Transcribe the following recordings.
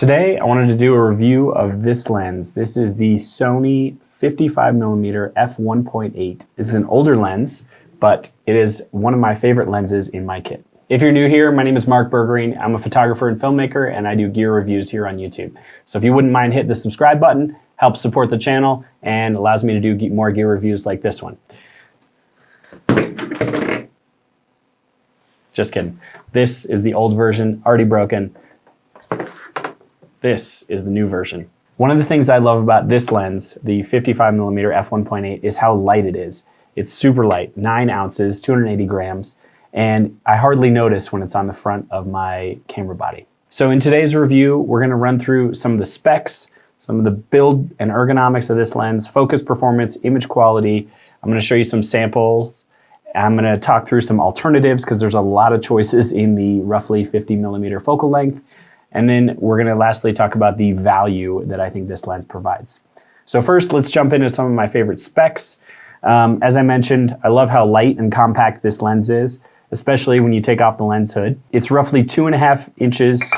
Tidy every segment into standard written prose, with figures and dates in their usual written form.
Today, I wanted to do a review of this lens. This is the Sony 55mm f1.8. This is an older lens, but it is one of my favorite lenses in my kit. If you're new here, my name is Mark Bergering. I'm a photographer and filmmaker, and I do gear reviews here on YouTube. So if you wouldn't mind, hit the subscribe button, helps support the channel, and allows me to do more gear reviews like this one. Just kidding. This is the old version, already broken. This is the new version. One of the things I love about this lens, the 55mm f1.8, is how light it is. It's super light, 9 ounces, 280 grams, and I hardly notice when it's on the front of my camera body. So in today's review, we're gonna run through some of the specs, some of the build and ergonomics of this lens, focus performance, image quality. I'm gonna show you some samples. I'm gonna talk through some alternatives because there's a lot of choices in the roughly 50mm focal length. And then we're gonna lastly talk about the value that I think this lens provides. So first, let's jump into some of my favorite specs. As I mentioned, I love how light and compact this lens is, especially when you take off the lens hood. It's roughly 2.5 inches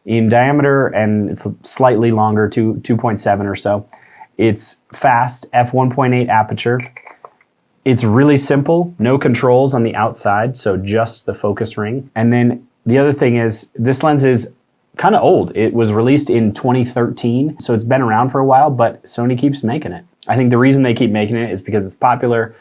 in diameter, and it's slightly longer, 2.7 or so. It's fast, f1.8 aperture. It's really simple, no controls on the outside, so just the focus ring. And then the other thing is, this lens is kind of old. It was released in 2013, so it's been around for a while, but Sony keeps making it. I think the reason they keep making it is because it's popular,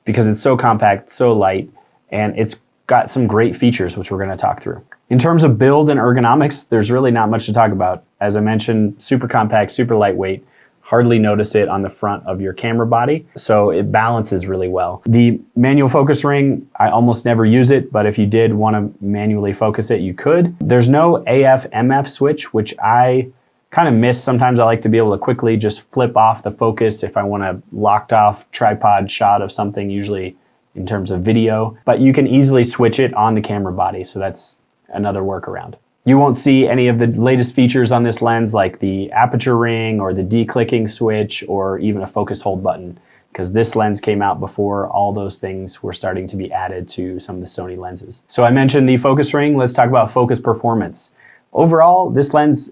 because it's so compact, so light, and it's got some great features, which we're gonna talk through. In terms of build and ergonomics, there's really not much to talk about. As I mentioned, super compact, super lightweight, hardly notice it on the front of your camera body, so it balances really well. The manual focus ring, I almost never use it, but if you did want to manually focus it, you could. There's no AF/MF switch, which I kind of miss. Sometimes I like to be able to quickly just flip off the focus if I want a locked off tripod shot of something, usually in terms of video, but you can easily switch it on the camera body, so that's another workaround. You won't see any of the latest features on this lens like the aperture ring or the declicking switch or even a focus hold button, because this lens came out before all those things were starting to be added to some of the Sony lenses. So I mentioned the focus ring. Let's talk about focus performance. Overall, this lens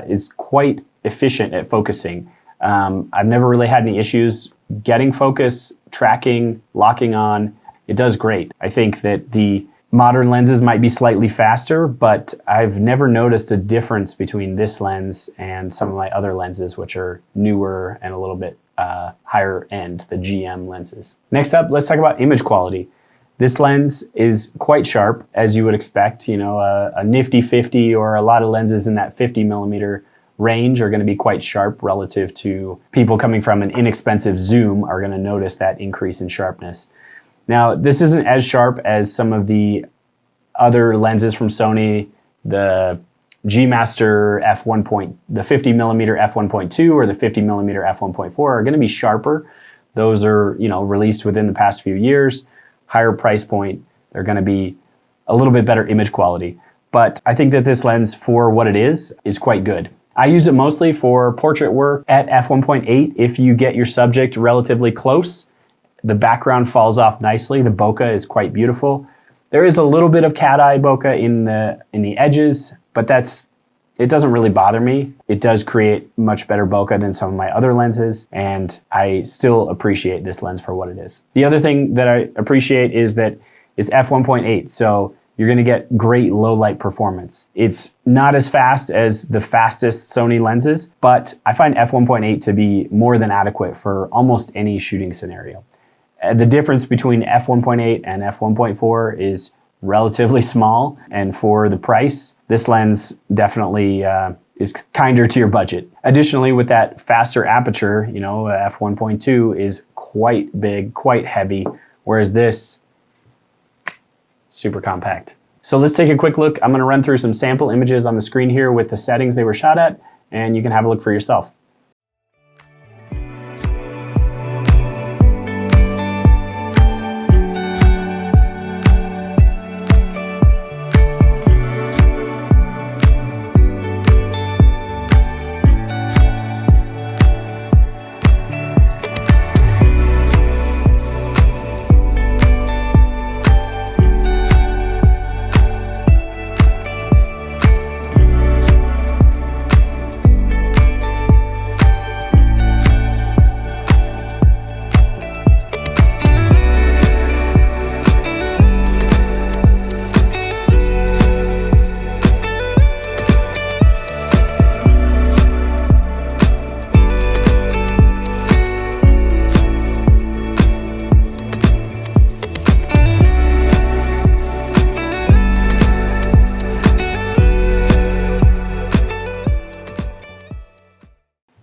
is quite efficient at focusing. I've never really had any issues getting focus, tracking, locking on. It does great. I think that the modern lenses might be slightly faster, but I've never noticed a difference between this lens and some of my other lenses, which are newer and a little bit higher end, the GM lenses. Next up, let's talk about image quality. This lens is quite sharp, as you would expect. You know, a nifty 50 or a lot of lenses in that 50mm range are gonna be quite sharp relative to people coming from an inexpensive zoom are gonna notice that increase in sharpness. Now, this isn't as sharp as some of the other lenses from Sony, the G Master the 50mm f1.2 or the 50mm f1.4 are gonna be sharper. Those are, you know, released within the past few years, higher price point. They're gonna be a little bit better image quality. But I think that this lens, for what it is quite good. I use it mostly for portrait work at f1.8. If you get your subject relatively close, the background falls off nicely. The bokeh is quite beautiful. There is a little bit of cat eye bokeh in the edges, but it doesn't really bother me. It does create much better bokeh than some of my other lenses, and I still appreciate this lens for what it is. The other thing that I appreciate is that it's f1.8, so you're gonna get great low light performance. It's not as fast as the fastest Sony lenses, but I find f1.8 to be more than adequate for almost any shooting scenario. The difference between f1.8 and f1.4 is relatively small, and for the price, this lens definitely is kinder to your budget. Additionally, with that faster aperture, you know, f1.2 is quite big, quite heavy, whereas this, super compact. So let's take a quick look. I'm gonna run through some sample images on the screen here with the settings they were shot at, and you can have a look for yourself.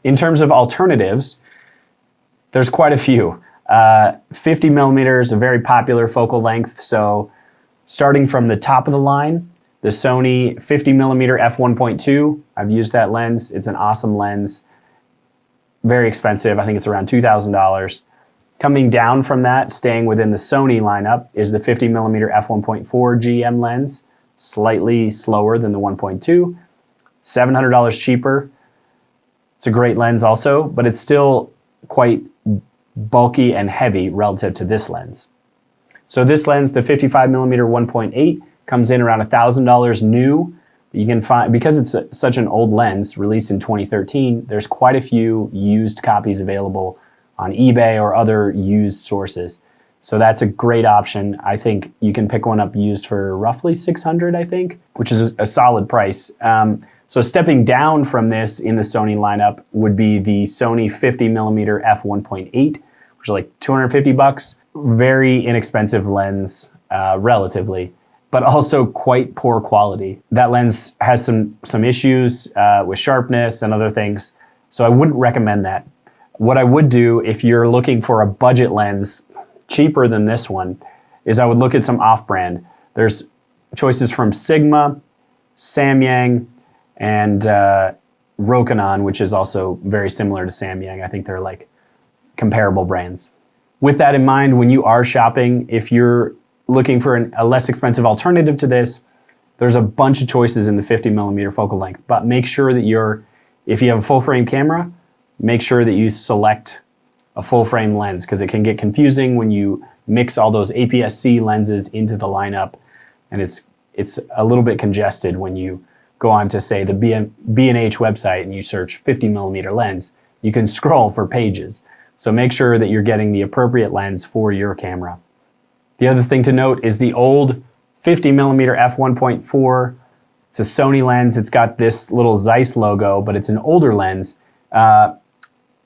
In terms of alternatives, there's quite a few. 50mm is a very popular focal length, so starting from the top of the line, the Sony 50mm f1.2, I've used that lens. It's an awesome lens. Very expensive. I think it's around $2,000. Coming down from that, staying within the Sony lineup, is the 50mm f1.4 GM lens, slightly slower than the 1.2, $700 cheaper. It's a great lens also, but it's still quite bulky and heavy relative to this lens. So this lens, the 55mm 1.8, comes in around $1,000 new. You can find, because it's such an old lens, released in 2013, there's quite a few used copies available on eBay or other used sources. So that's a great option. I think you can pick one up used for roughly $600, I think, which is a solid price. So stepping down from this in the Sony lineup would be the Sony 50mm f1.8, which is like $250. Very inexpensive lens, relatively, but also quite poor quality. That lens has some issues with sharpness and other things, so I wouldn't recommend that. What I would do if you're looking for a budget lens cheaper than this one is I would look at some off-brand. There's choices from Sigma, Samyang, and Rokinon, which is also very similar to Samyang. I think they're like comparable brands. With that in mind, when you are shopping, if you're looking for a less expensive alternative to this, there's a bunch of choices in the 50mm focal length, but make sure that if you have a full frame camera, make sure that you select a full frame lens, because it can get confusing when you mix all those APS-C lenses into the lineup, and it's a little bit congested when you go on to, say, the B&H website and you search 50mm lens. You can scroll for pages. So make sure that you're getting the appropriate lens for your camera. The other thing to note is the old 50mm f1.4. It's a Sony lens. It's got this little Zeiss logo, but it's an older lens. That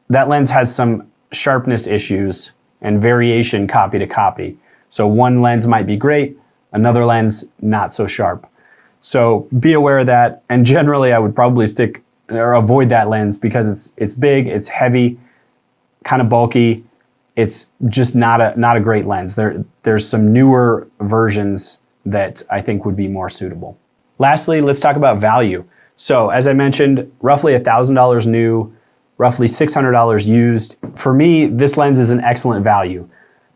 lens has some sharpness issues and variation copy to copy. So one lens might be great, another lens not so sharp. So be aware of that, and generally I would probably stick or avoid that lens because it's big, it's heavy, kind of bulky. It's just not a great lens. There's some newer versions that I think would be more suitable. Lastly, let's talk about value. So as I mentioned, roughly $1,000 new, roughly $600 used. For me, this lens is an excellent value.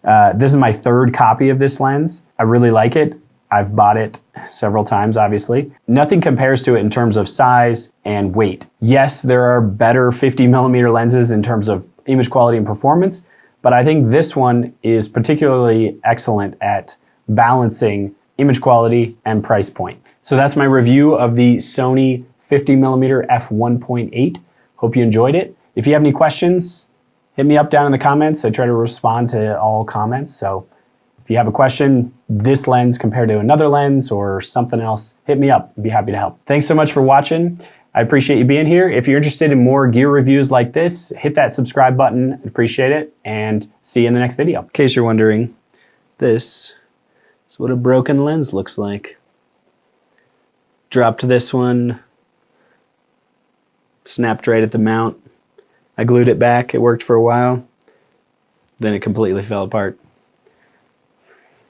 This is my third copy of this lens. I really like it. I've bought it several times, obviously. Nothing compares to it in terms of size and weight. Yes, there are better 50mm lenses in terms of image quality and performance, but I think this one is particularly excellent at balancing image quality and price point. So that's my review of the Sony 50mm f1.8. Hope you enjoyed it. If you have any questions, hit me up down in the comments. I try to respond to all comments. So if you have a question, this lens compared to another lens or something else, hit me up. I'd be happy to help. Thanks so much for watching. I appreciate you being here. If you're interested in more gear reviews like this, hit that subscribe button. I'd appreciate it, and see you in the next video. In case you're wondering, this is what a broken lens looks like. Dropped this one, snapped right at the mount. I glued it back. It worked for a while. Then it completely fell apart.